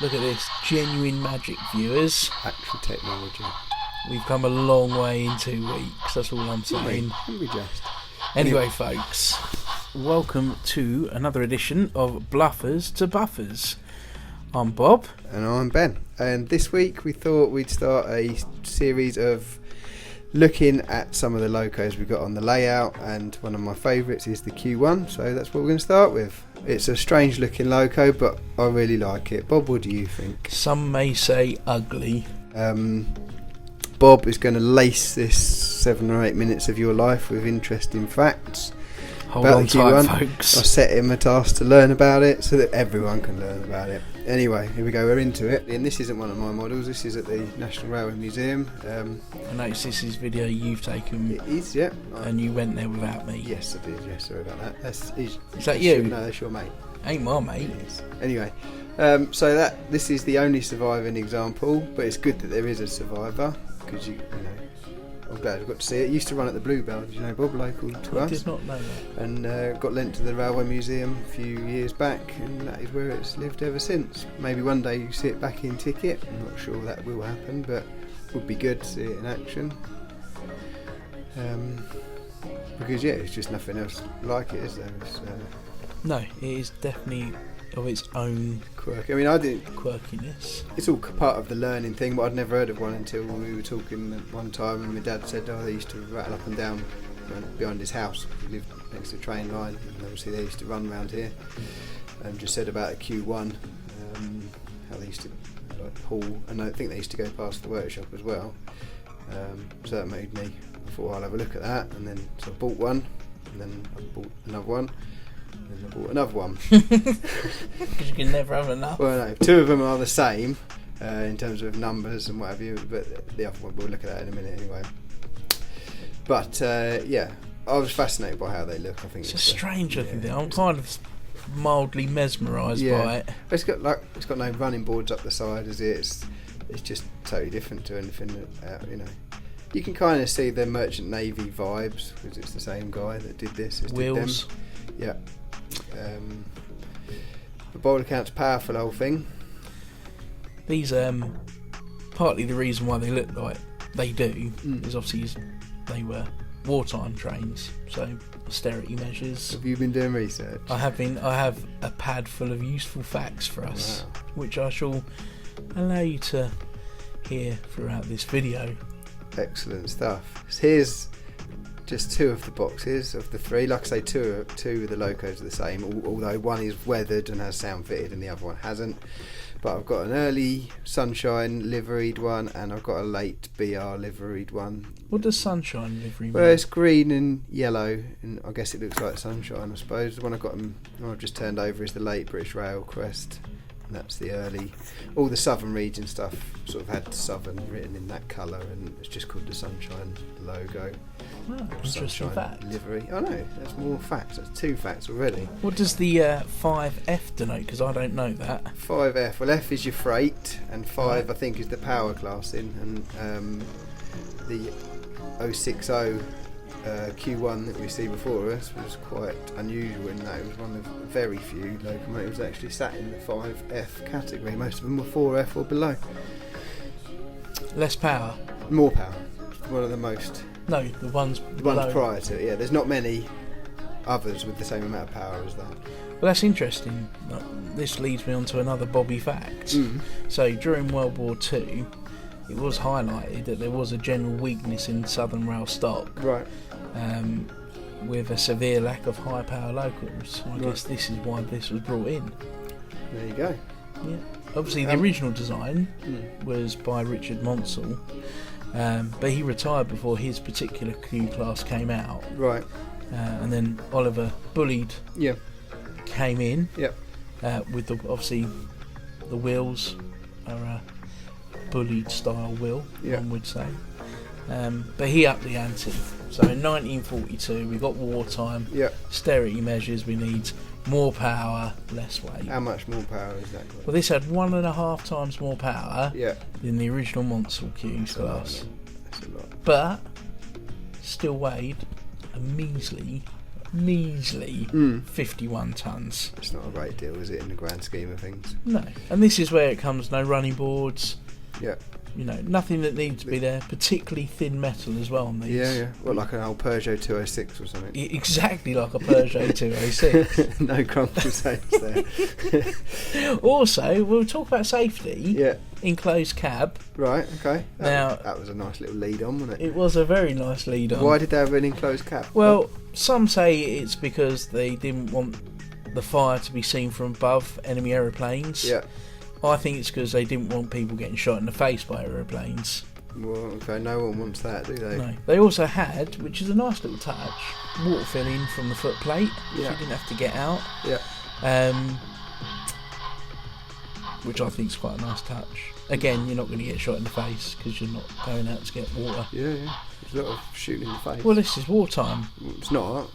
Look at this, genuine magic, viewers. Actual technology. We've come a long way in 2 weeks, that's all I'm saying. We just. Anyway, folks, welcome to another edition of Bluffers to Buffers. I'm Bob. And I'm Ben. And this week we thought we'd start a series of looking at some of the locos we got on the layout, and one of my favourites is the Q1, so that's what we're going to start with. It's a strange looking loco, but I really like it. Bob, what do you think? Some may say ugly. Bob is going to lace this 7 or 8 minutes of your life with interesting facts. Hold on tight, folks. I set him a task to learn about it so that everyone can learn about it. Anyway, here we go, we're into it. And this isn't one of my models, this is at the National Railway Museum. I noticed this is video you've taken. It is, yeah. And you went there without me. Yes, I did, yes, sorry about that. Is that you? No, that's your mate. Ain't my mate. Yes. Anyway, so this is the only surviving example, but it's good that there is a survivor, because you know, I'm glad I got to see it. It used to run at the Bluebell, did you know, Bob, local to us? I did not know that. And got lent to the Railway Museum a few years back, and that is where it's lived ever since. Maybe one day you see it back in ticket. I'm not sure that will happen, but it would be good to see it in action. Because yeah, it's just nothing else like it, is there? No, it is definitely of its own quirk. I mean, I didn't. Quirkiness. It's all part of the learning thing, but I'd never heard of one until we were talking one time, and my dad said, "Oh, they used to rattle up and down behind his house. He lived next to the train line, and obviously they used to run around here." And just said about a Q1, how they used to like haul, and I think they used to go past the workshop as well. So that made me. I thought I'll have a look at that, and then so I bought one, and then I bought another one. And I bought another one. Because you can never have enough. Well, no, 2 of them are the same in terms of numbers and what have you, but the other one, we'll look at that in a minute anyway. But yeah, I was fascinated by how they look. I think it's a strange looking thing. I'm kind of mildly mesmerised by it. It's got no running boards up the side, is it? It's just totally different to anything that, you know. You can kind of see the Merchant Navy vibes, because it's the same guy that did this. Wheels. Did them. Yeah. But by all accounts, powerful whole thing. These partly the reason why they look like they do is obviously they were wartime trains, so austerity measures. Have you been doing research? I have been. I have a pad full of useful facts for us, which I shall allow you to hear throughout this video. Excellent stuff. Here's just 2 of the boxes of the 3. Like I say, two of the locos are the same, although one is weathered and has sound fitted and the other one hasn't. But I've got an early Sunshine liveried one, and I've got a late BR liveried one. What does Sunshine livery mean? Well, it's green and yellow, and I guess it looks like sunshine, I suppose. The one I've just turned over is the late British Rail crest. And that's the early. All the southern region stuff sort of had southern written in that colour, and it's just called the Sunshine logo. Oh, interesting fact. Livery. Oh no, that's more facts. That's 2 facts already. What does the 5F denote? Because I don't know that. 5F. Well, F is your freight, and 5 right. I think is the power classing, and the 060 Q1 that we see before us was quite unusual in that it was one of very few locomotives that actually sat in the 5F category. Most of them were 4F or below. Less power? More power. One of the most. No, the ones prior to it, yeah. There's not many others with the same amount of power as that. Well, that's interesting. This leads me on to another Bobby fact. So during World War II, it was highlighted that there was a general weakness in Southern Rail stock. Right. With a severe lack of high power locals. I guess this is why this was brought in. There you go. Yeah. Obviously the original design was by Richard Monsell, but he retired before his particular Q class came out. Right. And then Oliver Bullied came in. Yep. With obviously the wheels are a Bullied style wheel, one would say. But he upped the ante. So in 1942 we got wartime, austerity measures, we need more power, less weight. How much more power is that? Well, this had 1.5 times more power than the original Monsell Q class. That's a lot. But still weighed a measly measly 51 tonnes. It's not a great deal, is it, in the grand scheme of things? No. And this is where it comes, no running boards. Yeah. You know, nothing that needs to be there, particularly thin metal as well on these. Yeah. Well, like an old Peugeot 206 or something. Exactly like a Peugeot 206. No crumple tapes there. Also, we'll talk about safety. Yeah. Enclosed cab. Right, okay. That was a nice little lead on, wasn't it? It was a very nice lead on. Why did they have an enclosed cab? Well, some say it's because they didn't want the fire to be seen from above enemy aeroplanes. Yeah. I think it's because they didn't want people getting shot in the face by aeroplanes. Well, okay, no one wants that, do they? No. They also had, which is a nice little touch, water filling from the foot plate, so you didn't have to get out. Yeah. Which I think is quite a nice touch. Again, you're not going to get shot in the face because you're not going out to get water. Yeah. There's a lot of shooting in the face. Well, this is wartime. It's not.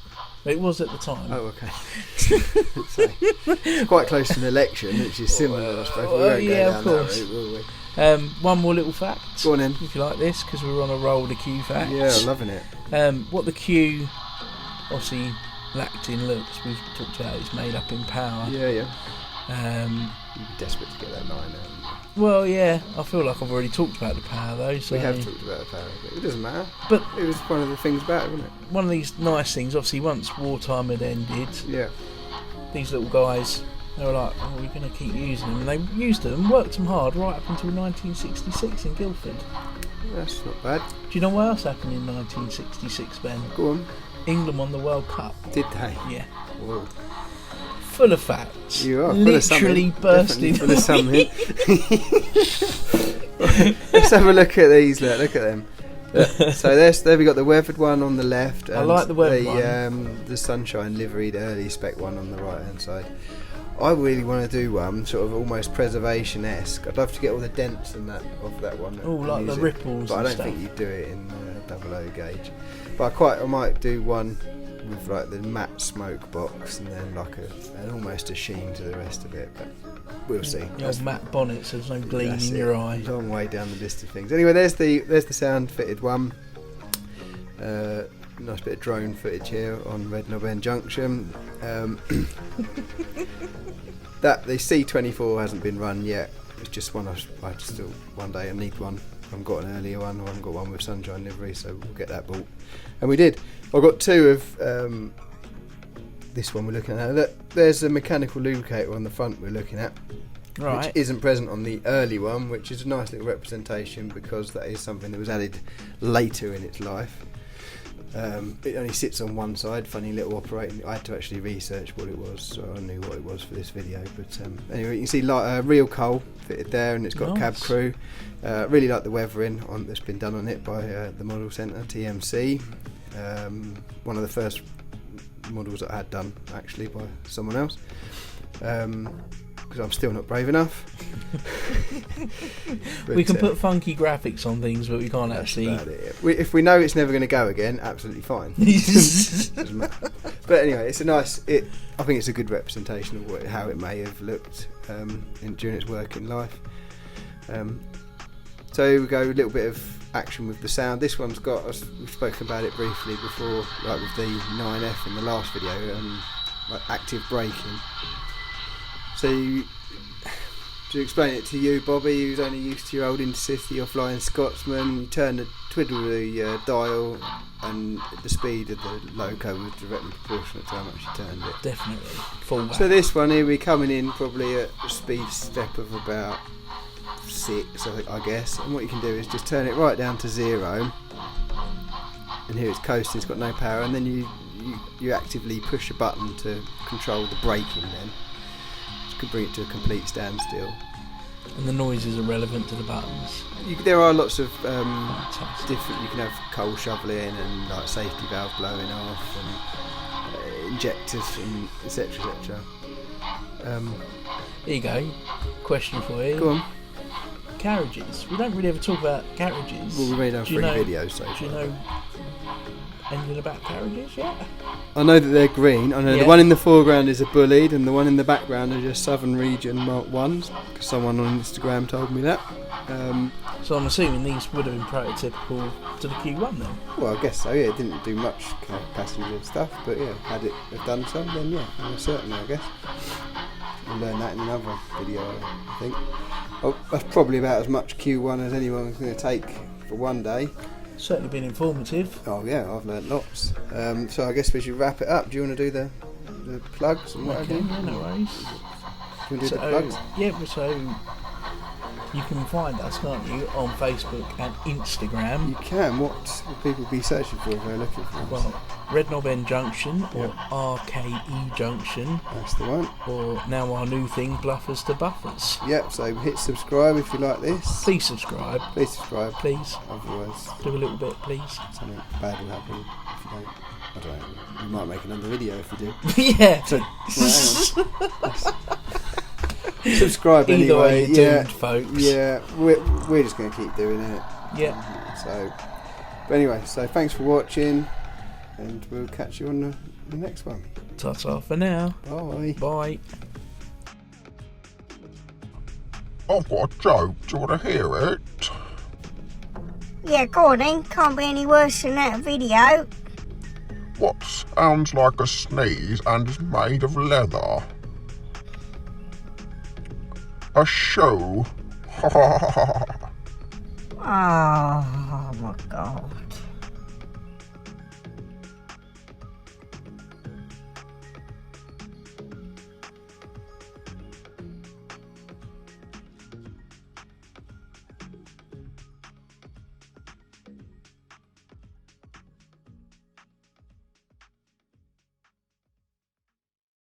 It was at the time. Oh, okay. So, it's quite close to an election, which is similar, I suppose. We won't go down that route, will we? One more little fact. Go on then. If you like this, because we were on a roll with the Q facts. Yeah, I'm loving it. What the Q obviously lacked in looks, we've talked about it's made up in power. Yeah. You'd be desperate to get that line out. Well, yeah, I feel like I've already talked about the power though. So we have talked about the power, but it doesn't matter. But it was one of the things about it, wasn't it? One of these nice things, obviously, once wartime had ended, these little guys, they were like, oh, we're going to keep using them. And they used them, worked them hard right up until 1966 in Guildford. That's not bad. Do you know what else happened in 1966, Ben? Go on. England won the World Cup. Did they? Yeah. Whoa. Full of facts. You are literally bursting. Full of something. Let's have a look at these. Look at them. So there we got the weathered one on the left. And I like the weathered one. The sunshine liveried early spec one on the right hand side. I really want to do one sort of almost preservation-esque. I'd love to get all the dents and that off that one. Oh, like the ripples. But I don't think you'd do it in 00 gauge. But I might do one with like the matte smoke box and then like an almost a sheen to the rest of it, but we'll see. The old matte bonnet, so there's no gleam in your eye. Long way down the list of things. Anyway, there's the sound fitted one. Nice bit of drone footage here on Red Knob End Junction. That the C24 hasn't been run yet. It's just one I still one day I need one. I haven't got an earlier one. I haven't got one with sunshine livery, so we'll get that bought. And we did. I got two of this one we're looking at. There's a mechanical lubricator on the front we're looking at, which isn't present on the early one, which is a nice little representation because that is something that was added later in its life. It only sits on one side, funny little operating. I had to actually research what it was, so I knew what it was for this video. But anyway, you can see real coal fitted there, and it's got cab crew. Really like the weathering that's been done on it by the model centre, TMC. One of the first models that I had done actually by someone else. Because I'm still not brave enough. We can put funky graphics on things, but we can't actually. If we know it's never going to go again, absolutely fine. Doesn't matter. But anyway, it's a nice. I think it's a good representation of how it may have looked during its working life. So we go a little bit of action with the sound. This one's got. We've spoken about it briefly before, like with the 9F in the last video, like active braking. So to explain it to you, Bobby, who's only used to your old Intercity or Flying Scotsman, you twiddle the dial, and the speed of the loco was directly proportionate to how much you turned it. Definitely. Full whack. So this one here, we're coming in probably at a speed step of about 6, I guess. And what you can do is just turn it right down to 0. And here it's coasting, it's got no power, and then you actively push a button to control the braking then. Could bring it to a complete standstill. And the noises are relevant to the buttons. There are lots of different. You can have coal shoveling and like safety valve blowing off and injectors and etc. etc. There you go. Question for you. Go on. Carriages. We don't really ever talk about carriages. Well, we made our 3 videos so do you know engine about carriages yet? I know that they're green. I know the one in the foreground is a bullied, and the one in the background are just Southern Region Mark 1s, because someone on Instagram told me that. So I'm assuming these would have been prototypical to the Q1 then? Well, I guess so, yeah. It didn't do much kind of passenger stuff, but yeah, had it have done some, then yeah, certainly, I guess. We'll learn that in another video, I think. Oh, that's probably about as much Q1 as anyone's going to take for one day. Certainly been informative. Oh yeah, I've learnt lots. So I guess we should wrap it up. Do you want to do the plugs and whatever? Okay, yeah, no worries. Can we do the plugs? Yeah, so you can find us, can't you, on Facebook and Instagram. You can. What will people be searching for if they're looking for us? Well, Red Knob End Junction or RKE Junction. That's the one. Or now our new thing, Bluffers to Buffers. Yep, so hit subscribe if you like this. Please subscribe. Please subscribe. Please. Otherwise, do a little bit, please. Something bad will happen if you don't. I don't know. We might make another video if you do. Yeah. So, well, subscribe Either anyway. way, you're doomed, folks. Yeah, we're just going to keep doing it. Yeah. So, but anyway, so thanks for watching, and we'll catch you on the next one. Ta-ta for now. Bye. Bye. I've got a joke. Do you want to hear it? Yeah, go on then. Can't be any worse than that video. What sounds like a sneeze and is made of leather? A shoe. Oh my God.